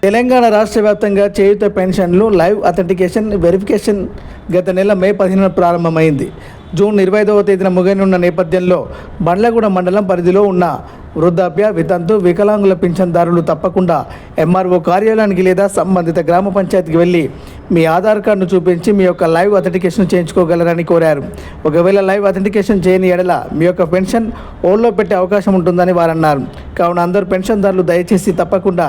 తెలంగాణ రాష్ట్ర వ్యాప్తంగా చేయూత పెన్షన్లు లైవ్ అథెంటికేషన్ వెరిఫికేషన్ గత నెల మే 15 ప్రారంభమైంది. జూన్ 25వ తేదీన ముగియనున్న నేపథ్యంలో బండ్లగూడ మండలం పరిధిలో ఉన్న వృద్ధాప్య, వితంతు, వికలాంగుల పింఛన్దారులు తప్పకుండా ఎంఆర్ఓ కార్యాలయానికి లేదా సంబంధిత గ్రామ పంచాయతీకి వెళ్ళి మీ ఆధార్ కార్డును చూపించి మీ యొక్క లైవ్ అథెంటికేషన్ చేయించుకోగలరని కోరారు. ఒకవేళ లైవ్ అథెంటికేషన్ చేయని ఎడల మీ యొక్క పెన్షన్ హోల్డ్లో పెట్టే అవకాశం ఉంటుందని వారు అన్నారు. కావున అందరూ పెన్షన్దారులు దయచేసి తప్పకుండా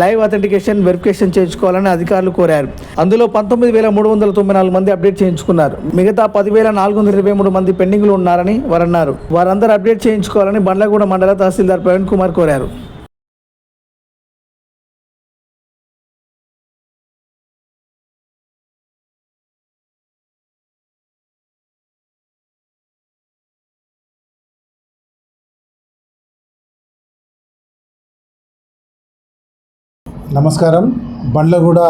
లైవ్ అథెంటికేషన్ వెరిఫికేషన్ చేయించుకోవాలని అధికారులు కోరారు. అందులో 19,394 మంది అప్డేట్ చేయించుకున్నారు. మిగతా 10,423 మంది పెండింగ్లో ఉన్నారని వారు అన్నారు. వారందరూ అప్డేట్ చేయించుకోవాలని బండ్లగూడ మండల తహసీల్దార్ ప్రవీణ్ కుమార్ కోరారు. నమస్కారం. బండ్లగూడ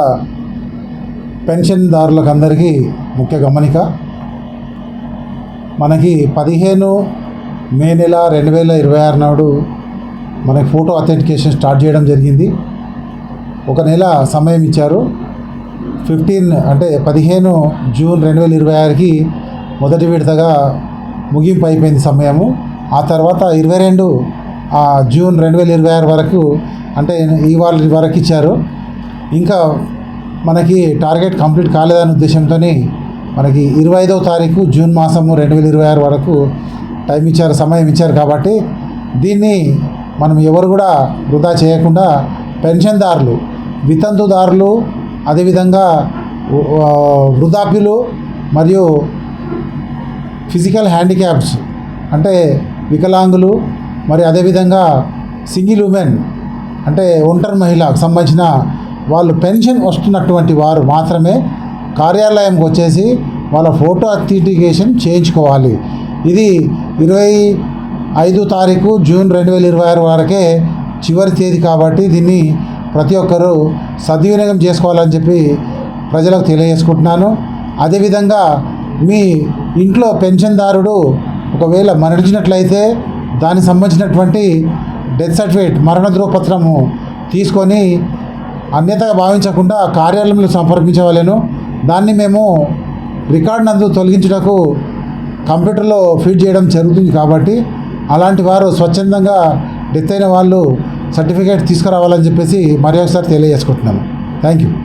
పెన్షన్దారులకు అందరికీ ముఖ్య గమనిక. మనకి 15 మే నెల 2026 నాడు మనకి ఫోటో అథెంటికేషన్ స్టార్ట్ చేయడం జరిగింది. ఒక నెల సమయం ఇచ్చారు. 15 జూన్ 2026కి మొదటి విడతగా ముగింపు అయిపోయింది సమయము. ఆ తర్వాత 22 జూన్ 2026 వరకు అంటే ఇవాళ వరకు ఇచ్చారు. ఇంకా మనకి టార్గెట్ కంప్లీట్ కాలేదనే ఉద్దేశంతో మనకి 25వ తారీఖు జూన్ మాసము 2026 వరకు టైం ఇచ్చారు, సమయం ఇచ్చారు. కాబట్టి దీన్ని మనం ఎవరు కూడా వృధా చేయకుండా పెన్షన్దారులు, వితంతుదారులు, అదేవిధంగా వృద్ధాప్యులు మరియు ఫిజికల్ హ్యాండిక్యాప్స్ అంటే వికలాంగులు, మరి అదేవిధంగా సింగిల్ ఉమెన్ అంటే ఒంటరి మహిళకు సంబంధించిన వాళ్ళు పెన్షన్ వస్తున్నటువంటి వారు మాత్రమే కార్యాలయంకి వచ్చేసి వాళ్ళ ఫోటో అథెంటికేషన్ చేయించుకోవాలి. ఇది 25 తారీఖు జూన్ 2026 వరకే చివరి తేదీ. కాబట్టి దీన్ని ప్రతి ఒక్కరూ సద్వినియోగం చేసుకోవాలని చెప్పి ప్రజలకు తెలియజేసుకుంటున్నాను. అదేవిధంగా మీ ఇంట్లో పెన్షన్దారుడు ఒకవేళ మరణించినట్లయితే దానికి సంబంధించినటువంటి డెత్ సర్టిఫికేట్, మరణ ధృవపత్రము తీసుకొని అన్యతగా భావించకుండా కార్యాలయంలో సంప్రదించవలెను. దాన్ని మేము రికార్డ్ నందు తొలగించుటకు కంప్యూటర్లో ఫీడ్ చేయడం జరుగుతుంది. కాబట్టి అలాంటి వారు స్వచ్ఛందంగా డెత్ అయిన వాళ్ళు సర్టిఫికేట్ తీసుకురావాలని చెప్పేసి మరి ఒకసారి తెలియజేసుకుంటున్నాము. Thank you.